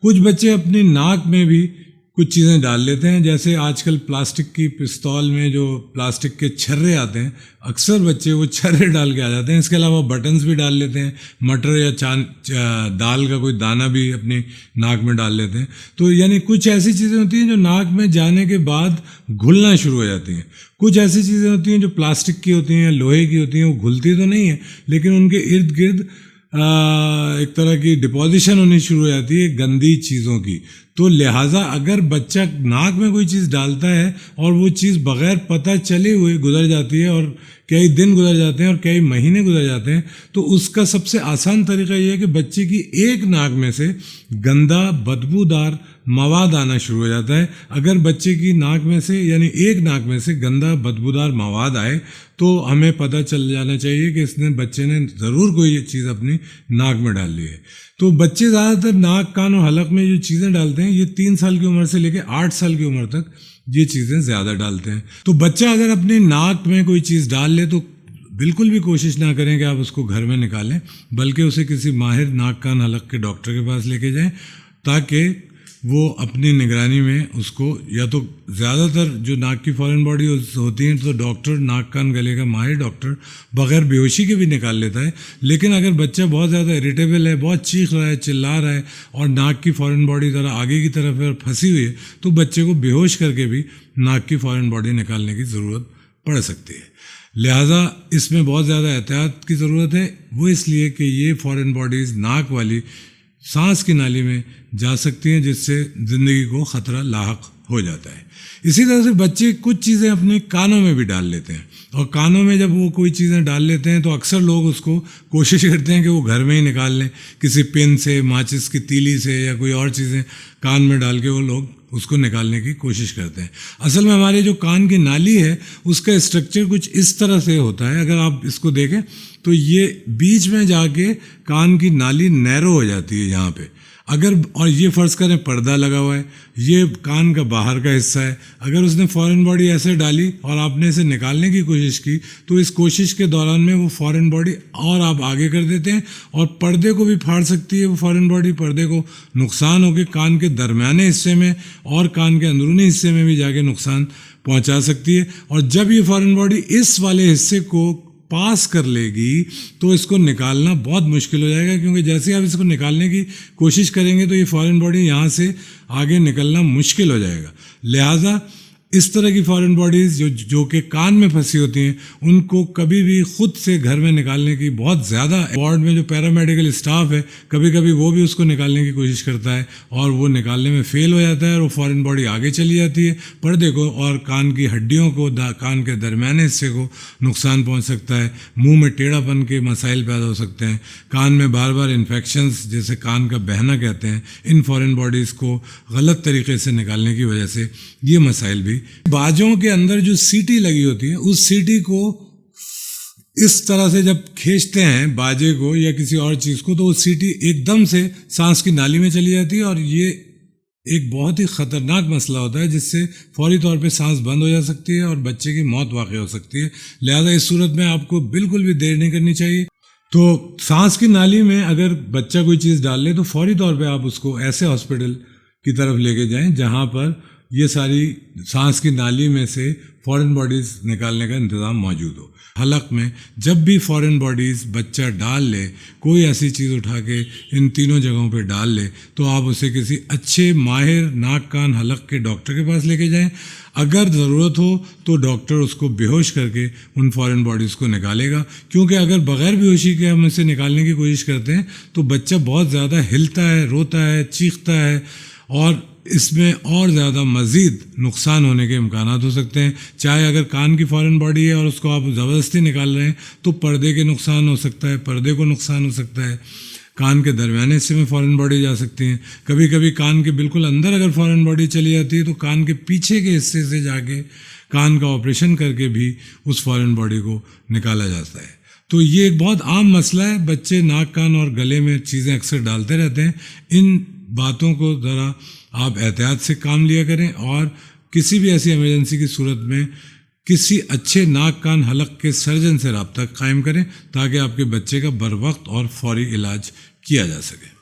कुछ बच्चे अपनी नाक में भी कुछ चीज़ें डाल लेते हैं, जैसे आजकल प्लास्टिक की पिस्तौल में जो प्लास्टिक के छर्रे आते हैं, अक्सर बच्चे वो छर्रे डाल के आ जाते हैं। इसके अलावा बटन्स भी डाल लेते हैं, मटर या दाल का कोई दाना भी अपनी नाक में डाल लेते हैं। तो यानी कुछ ऐसी चीज़ें होती हैं जो नाक में जाने के बाद घुलना शुरू हो जाती हैं। कुछ ऐसी चीज़ें होती हैं जो प्लास्टिक की होती हैं या लोहे की होती हैं, वो घुलती तो नहीं है लेकिन उनके इर्द गिर्द एक तरह की डिपोजिशन होनी शुरू हो जाती है गंदी चीज़ों की। तो लिहाजा अगर बच्चा नाक में कोई चीज़ डालता है और वो चीज़ बग़ैर पता चले हुए गुजर जाती है और कई दिन गुजर जाते हैं और कई महीने गुजर जाते हैं, तो उसका सबसे आसान तरीका ये है कि बच्चे की एक नाक में से गंदा बदबूदार मवाद आना शुरू हो जाता है। अगर बच्चे की नाक में से यानी एक नाक में से गंदा बदबूदार मवाद आए तो हमें पता चल जाना चाहिए कि बच्चे ने ज़रूर कोई चीज़ अपनी नाक में डाल ली है। तो बच्चे ज़्यादातर नाक कान और हलक में जो चीज़ें डालते हैं ये 3 साल की उम्र से लेकर 8 साल की उम्र तक ये चीज़ें ज़्यादा डालते हैं। तो बच्चा अगर अपनी नाक में कोई चीज़ डाल ले तो बिल्कुल भी कोशिश ना करें कि आप उसको घर में निकालें, बल्कि उसे किसी माहिर नाक कान हलक के डॉक्टर के पास लेके जाएं, ताकि वो अपनी निगरानी में उसको, या तो ज़्यादातर जो नाक की फॉरेन बॉडी होती हैं तो डॉक्टर, नाक कान गले का माहिर डॉक्टर बग़ैर बेहोशी के भी निकाल लेता है। लेकिन अगर बच्चा बहुत ज़्यादा इरिटेबल है, बहुत चीख रहा है, चिल्ला रहा है और नाक की फॉरेन बॉडी ज़रा आगे की तरफ है और फंसी हुई है, तो बच्चे को बेहोश करके भी नाक की फॉरेन बॉडी निकालने की ज़रूरत पड़ सकती है। लिहाजा इसमें बहुत ज़्यादा एहतियात की ज़रूरत है, वो इसलिए कि ये फॉरेन बॉडीज़ नाक वाली सांस की नाली में जा सकती हैं, जिससे ज़िंदगी को ख़तरा लाहक हो जाता है। इसी तरह से बच्चे कुछ चीज़ें अपने कानों में भी डाल लेते हैं, और कानों में जब वो कोई चीज़ें डाल लेते हैं तो अक्सर लोग उसको कोशिश करते हैं कि वो घर में ही निकाल लें, किसी पिन से, माचिस की तीली से या कोई और चीज़ें कान में डाल के वो लोग उसको निकालने की कोशिश करते हैं। असल में हमारे जो कान की नाली है उसका स्ट्रक्चर कुछ इस तरह से होता है, अगर आप इसको देखें तो ये बीच में जाके कान की नाली नैरो हो जाती है यहाँ पे। अगर, और ये फ़र्ज़ करें पर्दा लगा हुआ है, ये कान का बाहर का हिस्सा है, अगर उसने फॉरेन बॉडी ऐसे डाली और आपने इसे निकालने की कोशिश की तो इस कोशिश के दौरान में वो फॉरेन बॉडी और आप आगे कर देते हैं और पर्दे को भी फाड़ सकती है वो फॉरेन बॉडी। पर्दे को नुकसान होकर कान के दरमियाने हिस्से में और कान के अंदरूनी हिस्से में भी जाके नुकसान पहुंचा सकती है। और जब ये फॉरेन बॉडी इस वाले हिस्से को पास कर लेगी तो इसको निकालना बहुत मुश्किल हो जाएगा, क्योंकि जैसे आप इसको निकालने की कोशिश करेंगे तो ये फॉरेन बॉडी यहाँ से आगे निकलना मुश्किल हो जाएगा। लिहाजा इस तरह की फॉरेन बॉडीज़ जो कि कान में फंसी होती हैं उनको कभी भी खुद से घर में निकालने की बहुत ज़्यादा, वार्ड में जो पैरामेडिकल स्टाफ है कभी कभी वो भी उसको निकालने की कोशिश करता है और वो निकालने में फ़ेल हो जाता है और वो फॉरेन बॉडी आगे चली जाती है, पर्दे को और कान की हड्डियों को, कान के दरमियाने हिस्से को नुकसान पहुँच सकता है। मुँह में टेढ़ापन के मसाइल पैदा हो सकते हैं, कान में बार बार इन्फेक्शंस जैसे कान का बहना कहते हैं, इन फॉरेन बॉडीज़ को गलत तरीके से निकालने की वजह से ये मसाइल भी। बाजों के अंदर जो सीटी लगी होती है उस सीटी को इस तरह से जब खींचते हैं बाजे को या किसी और चीज़ को तो वो सीटी एकदम से सांस की नाली में चली जाती है और ये एक बहुत ही ख़तरनाक मसला होता है, जिससे फौरी तौर पे सांस बंद हो जा सकती है और बच्चे की मौत वाक़ई हो सकती है। लिहाजा इस सूरत में आपको बिल्कुल भी देर नहीं करनी चाहिए। तो सांस की नाली में अगर बच्चा कोई चीज़ डाल ले तो फौरी तौर पे आप उसको ऐसे हॉस्पिटल की तरफ लेके जाएं जहाँ पर ये सारी सांस की नाली में से फॉरेन बॉडीज़ निकालने का इंतज़ाम मौजूद हो। हलक में जब भी फॉरेन बॉडीज़ बच्चा डाल ले, कोई ऐसी चीज़ उठा के इन तीनों जगहों पे डाल ले, तो आप उसे किसी अच्छे माहिर नाक कान हलक के डॉक्टर के पास लेके जाएं। अगर ज़रूरत हो तो डॉक्टर उसको बेहोश करके उन फॉरेन बॉडीज़ को निकालेगा, क्योंकि अगर बग़ैर बेहोशी के हम इसे निकालने की कोशिश करते हैं तो बच्चा बहुत ज़्यादा हिलता है, रोता है, चीखता है और इसमें और ज़्यादा मज़ीद नुकसान होने के इम्कानात हो सकते हैं। चाहे अगर कान की फॉरेन बॉडी है और उसको आप ज़बरदस्ती निकाल रहे हैं तो पर्दे के नुकसान हो सकता है, पर्दे को नुकसान हो सकता है, कान के दरमियाने हिस्से में फॉरेन बॉडी जा सकती हैं। कभी कभी कान के बिल्कुल अंदर अगर फॉरेन बॉडी चली जाती है तो कान के पीछे के हिस्से से जाके कान का ऑपरेशन करके भी उस फॉरेन बॉडी को निकाला जाता है। तो ये एक बहुत आम मसला है, बच्चे नाक कान और गले में चीज़ें अक्सर डालते रहते हैं। इन बातों को ज़रा आप एहतियात से काम लिया करें और किसी भी ऐसी इमरजेंसी की सूरत में किसी अच्छे नाक कान हलक के सर्जन से रब्ता कायम करें ताकि आपके बच्चे का बर वक्त और फौरी इलाज किया जा सके।